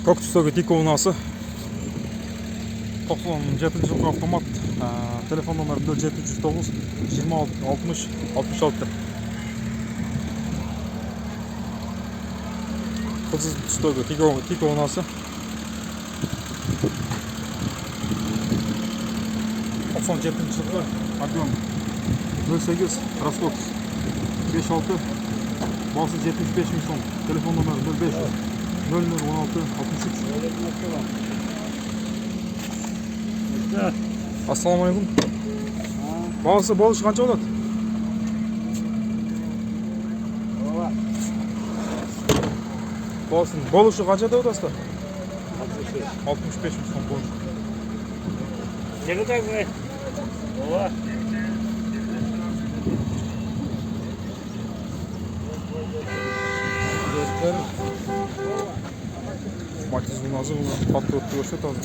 Көк түстегі Тико унасы 97 жылғы автомат, телефон номері 0709 26 60 66. Қызыл түстегі Тико унасы 97 жылғы объем 08 расход 5-6, басы 75 мың сом, телефон номері 05 0016 63. Ассалаумағалейкум. Бағасы болышы қанша болады? Болышы қанша да отасыздар? 65 мың сом болышы. Неге тәңгілей? Ола. Matiz bunazı patrotlu görüşet azı.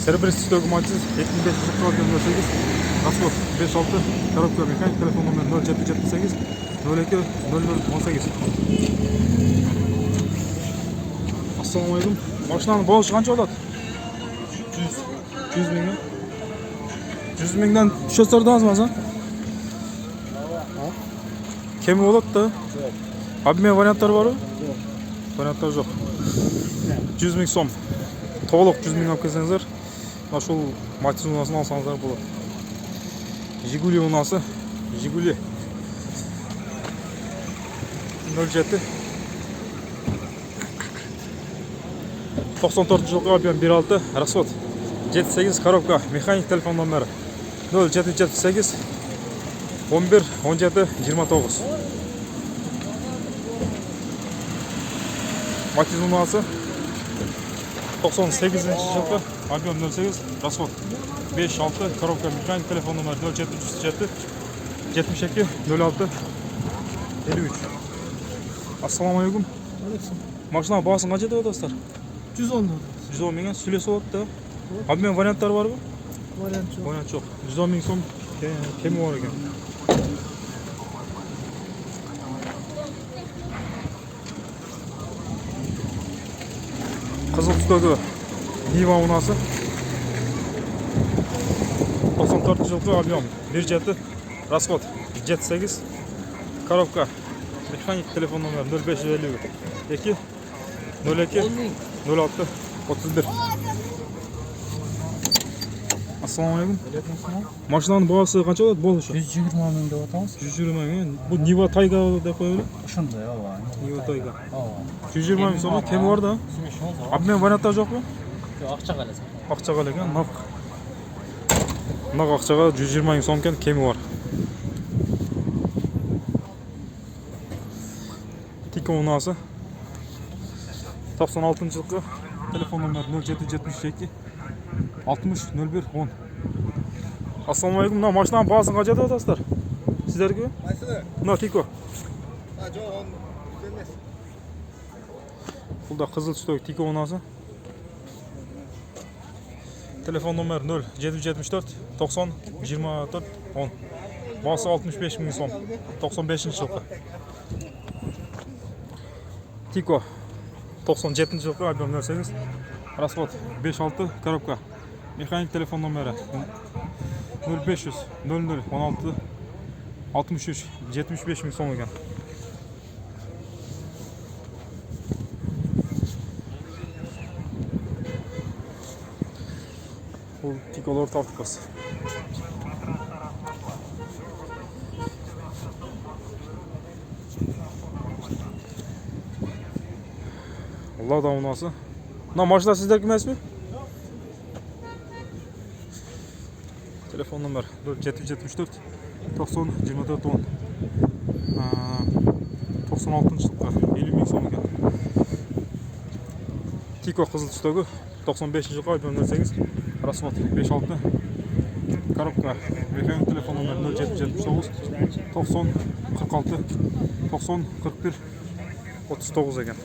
Серебристый стойк Matiz 7508 расход 5-6, коробка механик, телефон номер 0778 02 0018. Ассалаумағалейкум. Машинаның болышы қанша болады? 100 мыңнан. 100 мыңнан düşестердіңіз ма? Кемі болады да? Обмен варианттары бар? Варианттар жоқ. 100 мың сом. Толық 100 мың алып келсеңіздер, ошол Matiz унасын алсаңыздар болады. Жигули унасы, Жигули 07 94 жылғы объем 1.6, расход 7.8, коробка механик, телефон номері 0778 11 17 29. Matiz унасы 98 жылғы объем 08, расход 5-6, коробка механик, телефон номері 0737 72 06 53. Ассалаумағалейкум. Машина бағасын қанша деп отырсыздар? 110 мыңнан сүлесі болады да. Обмен варианттары бар ба? Вариант жоқ. Вариант жоқ. 110 мың сом кемі бар екен. Қызыл түстегі Нива унасы 94 жылғы объем 1.7, расход 7.8, коробка механик, телефон номері 0552 02 06 31. Ассалаумағалейкум. Машинаның бағасы қанша болады болышы? 120 мың деп атамыз. 120 мың. Бұл Нива Тайга деп қойылы? Ошондой, ооба. Нива Тайга. Ооба. 120 мың сомға кемі бар да? Обмен варианттар жоқ па? Жоқ, ақчаға аласың. Ақчаға екен, нақ ақчаға 120 мың сом екен, кемі бар. Тико унасы 96 жылғы, телефон номері 0772 60 01 10. Ассалаумағалейкум. Мына машинаның бағасын қанша деп жатасыздар? Сіздерге? Мына Тико. Жоқ, оны емес. Бұл да қызыл түстегі Тико унасы. Телефон номері 0774 90 24 10. Бағасы 65 мың сом. 95 жылғы. Тико 97 жылғы, объем 08, расход 5-6, коробка механик, телефон номері 0500 00 16 63 75 мың сом екен. Бұл Тиколар тактикасы. Лада унасы. Мына машина сіздерге емес пе? Телефон номер 0774 90 24 10. 96 жылғы 50 мың сом екен. Тико қызыл түстегі 95 жылғы объем 08, расход 5-6, коробка механик, телефон номер 0779 90 46 90 41 39 екен.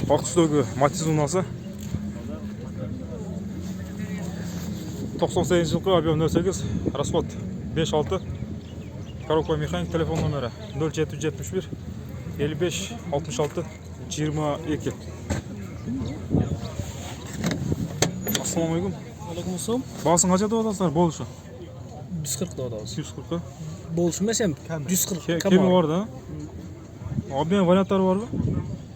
Ақ түстегі Matiz унасы 98 жылғы объем 08, расход 5-6, коробка механик, телефон номері 0771 55 66 22. Assalamualaikum. Aleykümselam. Basın kaça da odasınlar boluşu? 140 da odamız. 240'a. Boluşum desem 140. Kemi var da. Abi ben variantlar var mı?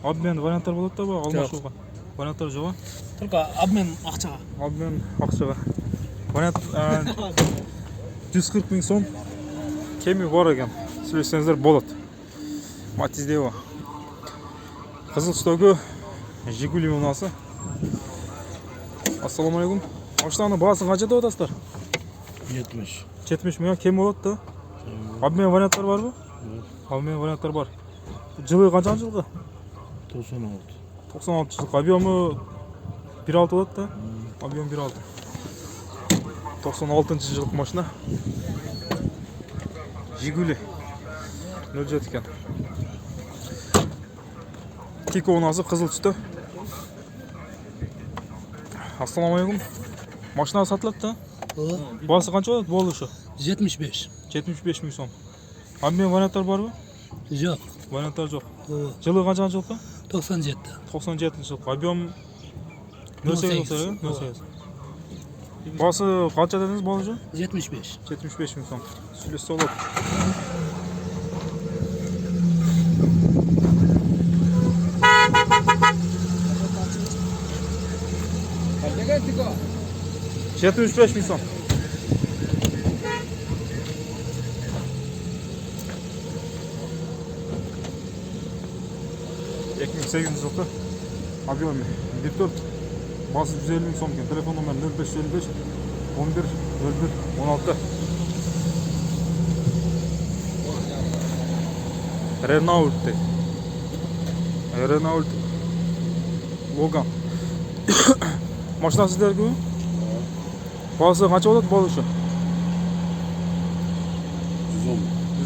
Abi ben variantlar болады da bu almashuga. Variantlar жоқ. Только обмен ақшаға. Abi ben ақшаға. Variant 140 000 сом. Kemi var ekan. Сөйлесеңіздер болады. Матиздева. Қызыл түстегі Жигули мұнасы. Ассаламалейкум. Аштаны басын қанша деп отасыздар? 70. 70 мың кем болады да. Обмен варианттар бар ма? Обмен варианттар бар. Жылы қанша жылғы? 96. 96 жылғы. Объемы 1.6 болады да. Объем 1.6. 96 жылғы машина. Жигули 07 екен. Тико ұнасы қызыл түсті. Ассаламалейкум. Машина сатылады да. Басы қанша болады болушы? 75. 75 мың сом. Обмен варианттар бар ма? Жоқ. Варианттар жоқ. Жылы қанша жылғы? 97. 97 жылғы. Объем 08. 08. Басы қанша дедіңіз болушы? 75. 75 мың сом. Сөйлессе болады. Картинка. 75 мың сом. жылғы объемы 1.4 басы 150 мың сом екен. Телефон номер 0555 11 01 16. Renault Logan. Машина сіздерге ме? Басы қанша болады болушы?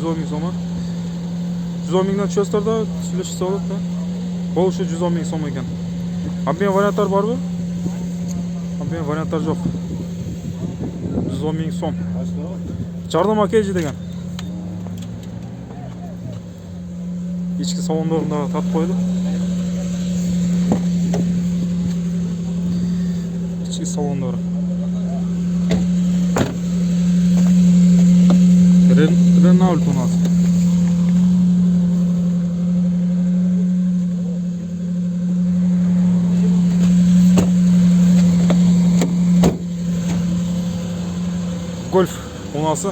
110 мың сом. 110 мыңнан түсесіздер да сөйлессе болады да. Болушы 110 мың сом екен. Обмен варианттар бар ма? Обмен варианттар жоқ. 110 мың сом. Жарнама кейжі деген. Ішкі салондарында татып қойды. Ішкі салондары. Renault у нас. Гольф у нас.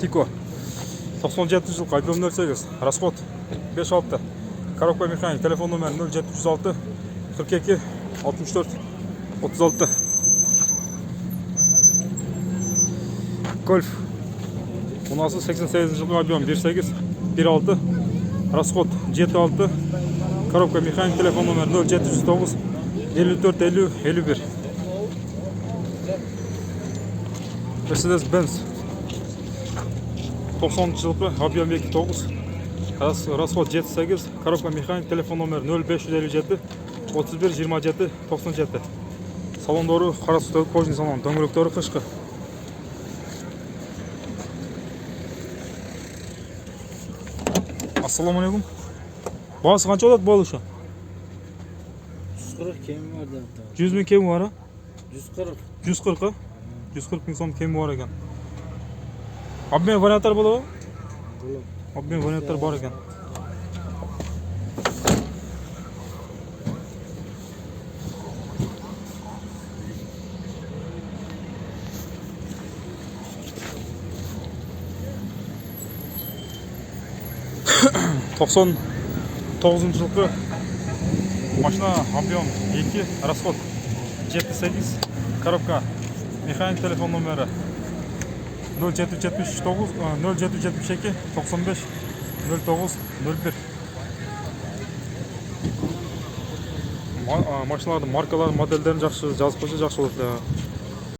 Тико. 97 жылғы, объем 08, расход 5.6. Коробка механик, телефон номер 0706 42 64 36. Гольф. У нас 88 жылғы, объем 1.8, 1.6, расход 7.6. Коробка механик, телефон номер 0709 54 50 51. Mercedes-Benz 90 жылғы, объем 2.9, расход 7.8, коробка механик, телефон номер 0557 31 27 97. Салондары қара түстегі кожный салон, дөңгелектері қышқы. Ассаламалейкум. Басы қанша болады болушы? 140 кем var da. 100 мың кемі бар, а? 140. 140, 140 мың сом кемі бар екен. Обмен варианттар болады ма? Обмен варианттар бар екен. Тоқсан 9 жылғы машина, объем 2, расход 7.8, коробка механик, телефон номері 0772 95 09 01. Машиналардың маркаларын, модельдерін жақсы жазып қойса жақсы болады.